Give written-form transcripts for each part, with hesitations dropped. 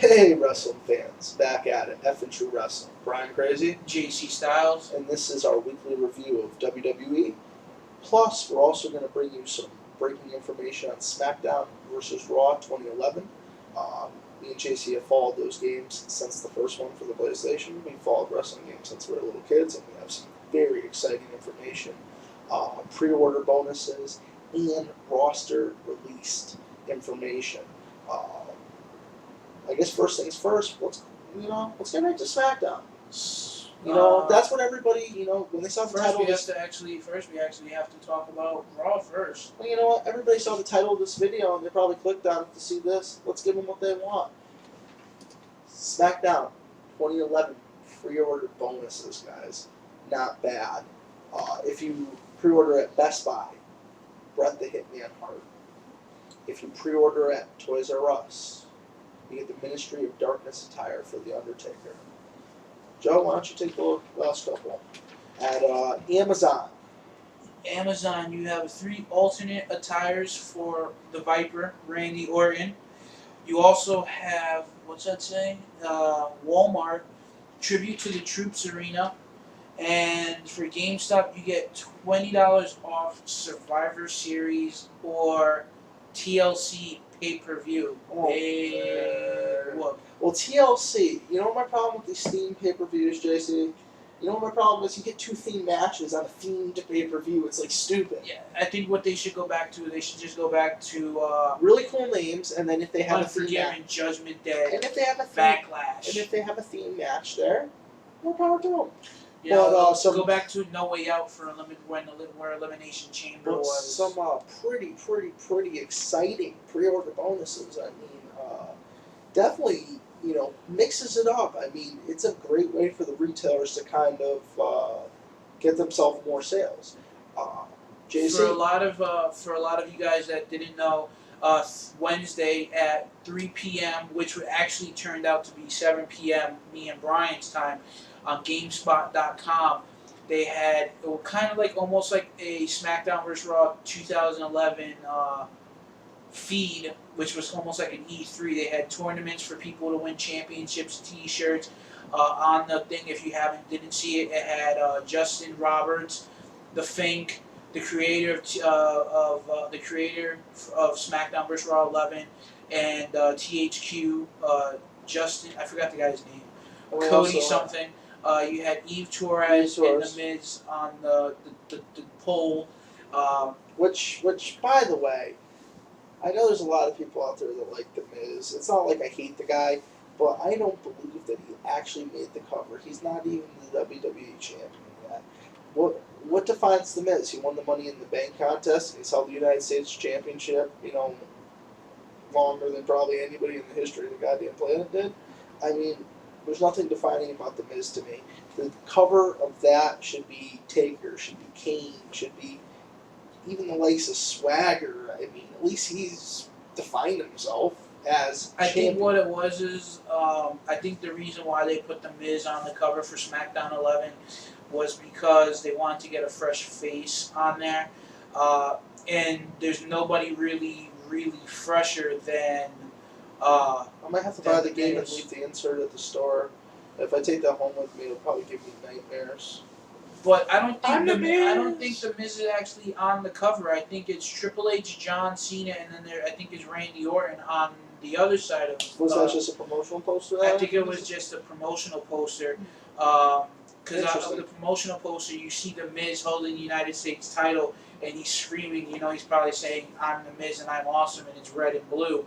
Hey, wrestling fans, back at it. F and True Wrestling. Brian Crazy, JC Styles. and this is our weekly review of WWE. Plus, we're also going to bring you some breaking information on SmackDown versus Raw 2011. Me and JC have followed those games since the first one for the PlayStation. We followed wrestling games since we were little kids, and we have some very exciting information, pre-order bonuses, and roster released information. I guess first things first. Let's get right to SmackDown. That's what everybody. When they saw the title. We actually have to talk about Raw first. Well, you know what? Everybody saw the title of this video and they probably clicked on it to see this. Let's give them what they want. SmackDown 2011 pre-order bonuses, guys. Not bad. If you pre-order at Best Buy, Bret the Hitman Hart. If you pre-order at Toys R Us, you get the Ministry of Darkness attire for The Undertaker. Joe, why don't you take the last couple? At Amazon. Amazon, you have 3 alternate attires for the Viper, Randy Orton. You also have, what's that say? Walmart, Tribute to the Troops Arena. And for GameStop, you get $20 off Survivor Series or TLC pay-per-view. Well, TLC, you know what my problem with these themed pay-per-views, JC? You know what my problem is? You get 2 themed matches on a themed pay-per-view. It's like stupid. Yeah, I think what they should go back to, just go back to really cool names, and then if they have Unforgiven, Judgment Day, and if they have a Backlash, and if they have a theme match there, more power to them. Go back to No Way Out for where Elimination Chamber was. Some pretty exciting pre-order bonuses. I mean, definitely, mixes it up. I mean, it's a great way for the retailers to kind of get themselves more sales. JC? For a lot of you guys that didn't know, Wednesday at 3 p.m., which would actually turned out to be 7 p.m. me and Brian's time, on GameSpot.com, they had kind of almost like a SmackDown vs. Raw 2011 feed, which was almost like an E3. They had tournaments for people to win championships, T-shirts. On the thing, if you didn't see it, it had Justin Roberts, the Fink, the creator of SmackDown vs. Raw 11, and THQ. Justin, I forgot the guy's name. Cody something. You had Eve Torres and The Miz on the poll. Which, by the way, I know there's a lot of people out there that like The Miz. It's not like I hate the guy, but I don't believe that he actually made the cover. He's not even the WWE champion yet. What defines The Miz? He won the Money in the Bank contest, and he's held the United States Championship, longer than probably anybody in the history of the goddamn planet did. I mean, there's nothing defining about The Miz to me. The cover of that should be Taker, should be Kane, should be even the likes of Swagger. I mean, at least he's defined himself as I champion. think what it was is, I think the reason why they put The Miz on the cover for SmackDown 11 was because they wanted to get a fresh face on there. And there's nobody really fresher than... I might have to buy the game and leave the insert at the store. If I take that home with me, it'll probably give me nightmares. But I don't think The Miz is actually on the cover. I think it's Triple H, John Cena, and then I think it's Randy Orton on the other side of. Was that just a promotional poster? I think it was just a promotional poster. Because of the promotional poster, you see The Miz holding the United States title, and he's screaming. He's probably saying, "I'm The Miz and I'm awesome," and it's red and blue.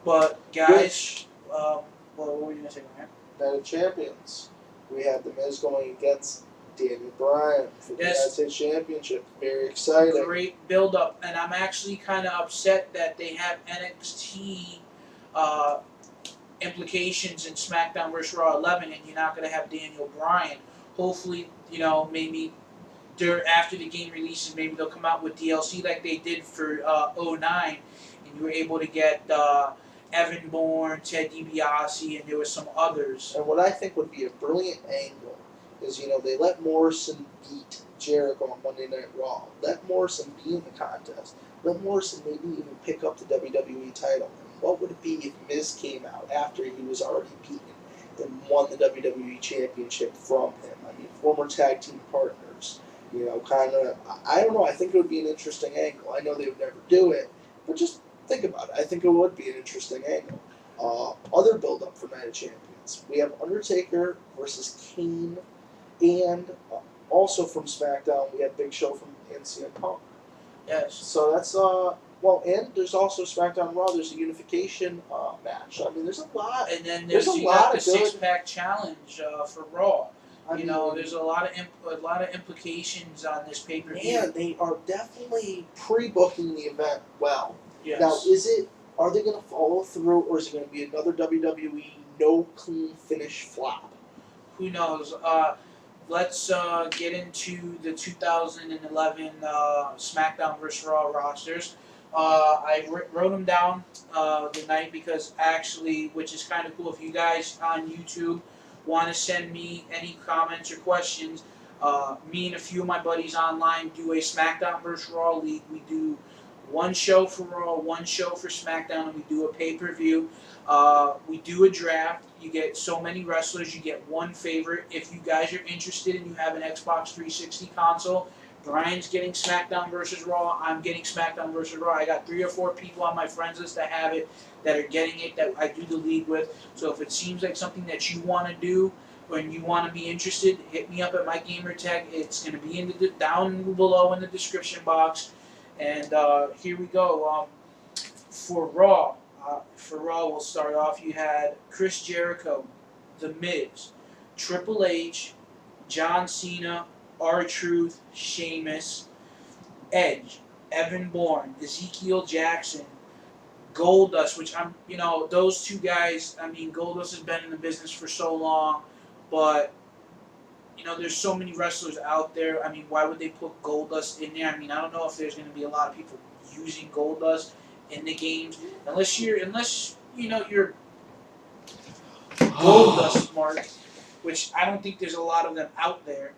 But guys, what were you gonna say, man? Night of Champions. We have The Miz going against Daniel Bryan for the United States Championship. Very exciting. Great build-up, and I'm actually kind of upset that they have NXT implications in SmackDown vs. Raw 11, and you're not going to have Daniel Bryan. Hopefully, maybe after the game releases, maybe they'll come out with DLC like they did for 09, and you were able to get Evan Bourne, Ted DiBiase, and there were some others. And what I think would be a brilliant angle is, they let Morrison beat Jericho on Monday Night Raw. Let Morrison be in the contest. Let Morrison maybe even pick up the WWE title. And what would it be if Miz came out after he was already beaten and won the WWE Championship from him? I mean, former tag team partners. You know, kind of. I don't know. I think it would be an interesting angle. I know they would never do it, but just think about it. I think it would be an interesting angle. Other build up for Night of Champions. We have Undertaker versus Kane, and also from SmackDown we have Big Show from CM Punk. Yes. So that's well, and there's also SmackDown Raw. There's a unification match. I mean, there's a lot. And then There's a you lot got the of good- 6-pack challenge for Raw. I You know, mean, there's a lot of implications on this pay-per-view. man, they are definitely pre-booking the event well. Yes. Now, are they going to follow through, or is it going to be another WWE no clean finish flop? Who knows? Let's get into the 2011 SmackDown vs. Raw rosters. I wrote them down the night because actually, which is kind of cool. If you guys on YouTube want to send me any comments or questions, me and a few of my buddies online do a SmackDown vs. Raw league. We do one show for Raw, one show for SmackDown, and we do a pay-per-view. We do a draft. You get so many wrestlers. You get one favorite. If you guys are interested and you have an Xbox 360 console, Brian's getting SmackDown vs. Raw. I'm getting SmackDown vs. Raw. I got 3 or 4 people on my friends list that have it, that are getting it, that I do the league with. So if it seems like something that you want to do, when you want to be interested, hit me up at my gamer tag. It's going to be in the down below in the description box. And here we go. For Raw, we'll start off. You had Chris Jericho, The Miz, Triple H, John Cena, R-Truth, Sheamus, Edge, Evan Bourne, Ezekiel Jackson, Goldust, which those two guys. I mean, Goldust has been in the business for so long, but there's so many wrestlers out there. I mean, why would they put Goldust in there? I mean, I don't know if there's going to be a lot of people using Goldust in the games, unless you're Goldust smart, which I don't think there's a lot of them out there.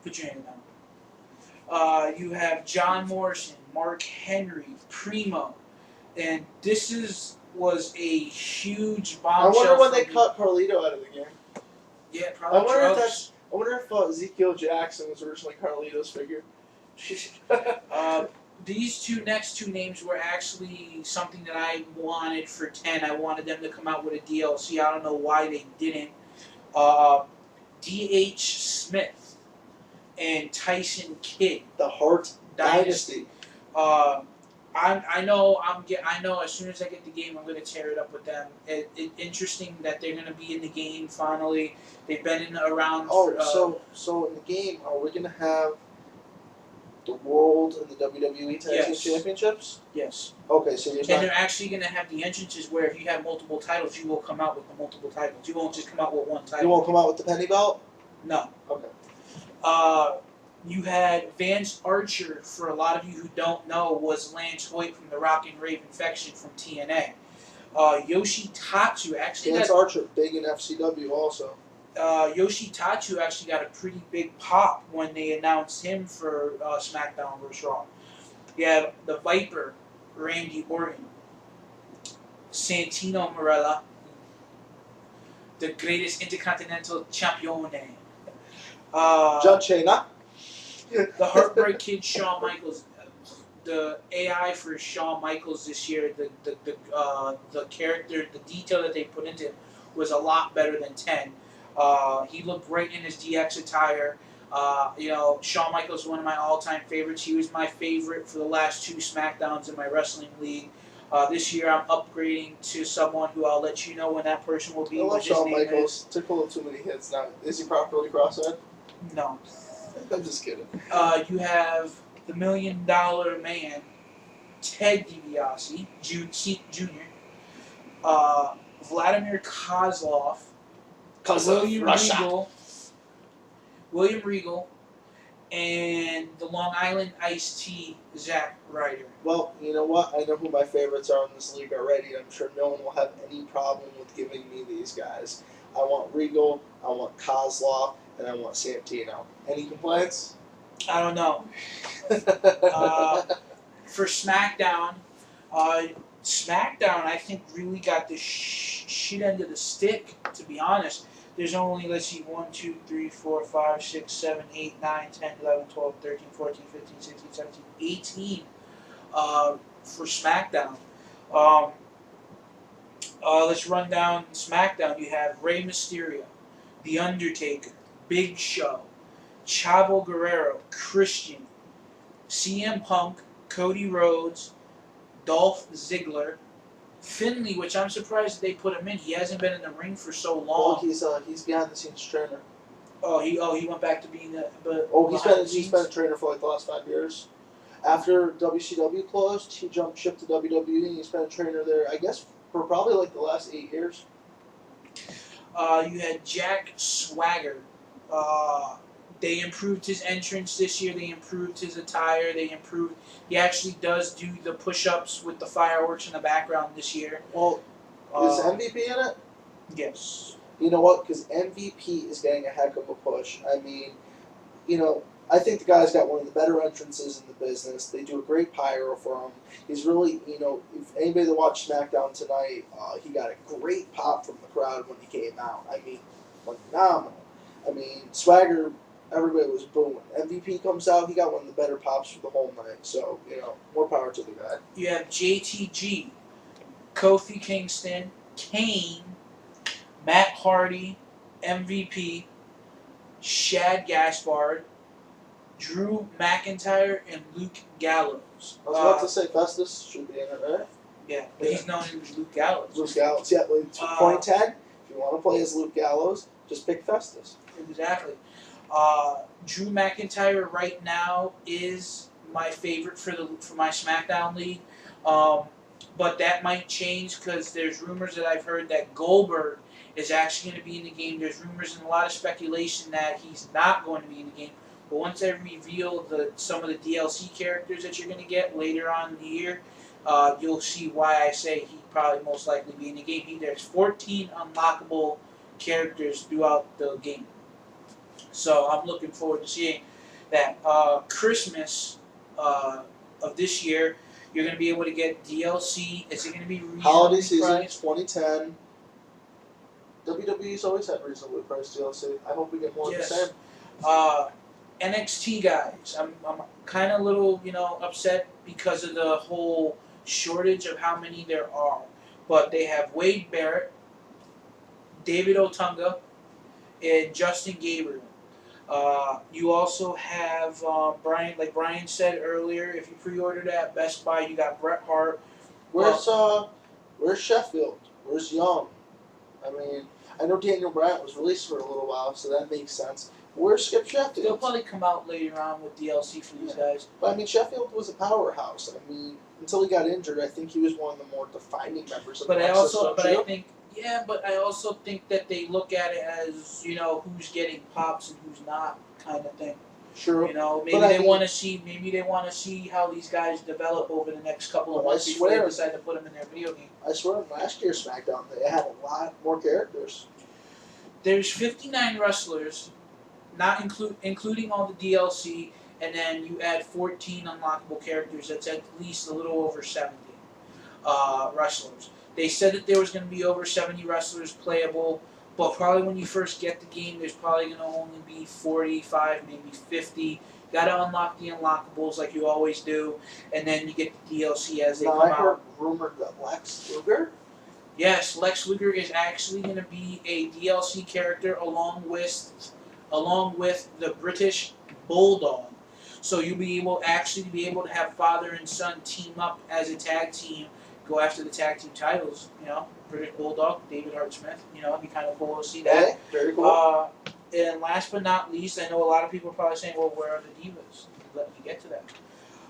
Put your hand down. You have John Morrison, Mark Henry, Primo, and this was a huge bombshell. I wonder when they cut Carlito out of the game. Yeah, probably. I wonder if Ezekiel Jackson was originally Carlito's figure. These next two names were actually something that I wanted for 10. I wanted them to come out with a DLC. I don't know why they didn't. D.H. Smith and Tyson Kidd. The Hart Dynasty. I know as soon as I get the game, I'm going to tear it up with them. Interesting that they're going to be in the game finally. They've been around. So in the game, are we going to have the World and the WWE Tag Team Championships? Yes. Okay, so they're actually going to have the entrances where if you have multiple titles, you will come out with the multiple titles. You won't just come out with one title. You won't come out with the penny belt? No. Okay. You had Vance Archer, for a lot of you who don't know, was Lance Hoyt from the Rock and Rave Infection from TNA. Yoshi-Tatsu actually Vance Archer, big in FCW also. Yoshi-Tatsu actually got a pretty big pop when they announced him for SmackDown vs. Raw. You have the Viper, Randy Orton, Santino Marella, the greatest Intercontinental Champion, John Cena. The Heartbreak Kid, Shawn Michaels. The AI for Shawn Michaels this year, the character, the detail that they put into him was a lot better than 10. He looked great in his DX attire. Shawn Michaels is one of my all-time favorites. He was my favorite for the last 2 SmackDowns in my wrestling league. This year I'm upgrading to someone who I'll let you know when that person will be. I love Shawn Michaels. Took a little too many hits now. Is he properly cross-eyed? No. I'm just kidding. You have the $1 Million Man, Ted DiBiase, Jr., Vladimir Kozlov, William Regal, and the Long Island Iced Tea, Zack Ryder. Well, you know what? I know who my favorites are in this league already. I'm sure no one will have any problem with giving me these guys. I want Regal, I want Kozlov, and I want Santino. Any complaints? I don't know. For SmackDown, SmackDown, I think, really got the shit end of the stick, to be honest. There's only, let's see, 1, 2, 3, 4, 5, 6, 7, 8, 9, 10, 11, 12, 13, 14, 15, 16, 17, 18 for SmackDown. Um, let's run down SmackDown. You have Rey Mysterio, The Undertaker, Big Show, Chavo Guerrero, Christian, CM Punk, Cody Rhodes, Dolph Ziggler, Finley, which I'm surprised they put him in. He hasn't been in the ring for so long. Well, he's behind the scenes trainer. He went back to being a. But He's been a trainer for like the last 5 years. After WCW closed, he jumped ship to WWE, and he's been a trainer there, I guess, for probably like the last 8 years. You had Jack Swagger. They improved his entrance this year. They improved his attire. He actually does do the push-ups with the fireworks in the background this year. Well, is MVP in it? Yes. You know what? Because MVP is getting a heck of a push. I mean, I think the guy's got one of the better entrances in the business. They do a great pyro for him. He's really, if anybody that watched SmackDown tonight, he got a great pop from the crowd when he came out. I mean, phenomenal. I mean, Swagger, everybody was booing. MVP comes out, he got one of the better pops for the whole night. So, more power to the guy. You have JTG, Kofi Kingston, Kane, Matt Hardy, MVP, Shad Gaspard, Drew McIntyre, and Luke Gallows. I was about to say Festus should be in it, right? Yeah, but he's known as Luke Gallows. Luke Gallows, yeah. Point 10, if you want to play as Luke Gallows, just pick Festus. Exactly. Drew McIntyre right now is my favorite for my SmackDown league, but that might change because there's rumors that I've heard that Goldberg is actually going to be in the game. There's rumors and a lot of speculation that he's not going to be in the game. But once I reveal some of the DLC characters that you're going to get later on in the year, you'll see why I say he'd probably most likely be in the game. There's 14 unlockable characters throughout the game. So I'm looking forward to seeing that. Christmas of this year, you're going to be able to get DLC. Is it going to be reasonably Holiday season priced? 2010. WWE's always had reasonably priced DLC. I hope we get more of the same. NXT guys, I'm kind of a little upset because of the whole shortage of how many there are. But they have Wade Barrett, David Otunga, and Justin Gabriel. You also have Brian, like Brian said earlier, if you pre-ordered at Best Buy, you got Bret Hart. Where's Sheffield? Where's Young? I mean, I know Daniel Bryan was released for a little while, so that makes sense. Where's Skip Sheffield? They'll probably come out later on with DLC for these guys. But I mean, Sheffield was a powerhouse. I mean, until he got injured, I think he was one of the more defining members of the Nexus. But I also think that they look at it as who's getting pops and who's not, kind of thing. Sure. Maybe they want to see how these guys develop over the next couple of months before they decide to put them in their video game. I swear, last year's SmackDown they had a lot more characters. There's 59 wrestlers, not including all the DLC, and then you add 14 unlockable characters. That's at least a little over 70 wrestlers. They said that there was going to be over 70 wrestlers playable, but probably when you first get the game, there's probably going to only be 45, maybe 50. You got to unlock the unlockables like you always do, and then you get the DLC as they come out. I heard rumored that Lex Luger? Yes, Lex Luger is actually going to be a DLC character along with the British Bulldog. So you'll be able to have father and son team up as a tag team, go after the tag team titles. British Bulldog, David Hart Smith. It'd be kind of cool to see that. Okay, very cool. And last but not least, I know a lot of people are probably saying, "Well, where are the Divas?" Let me get to that.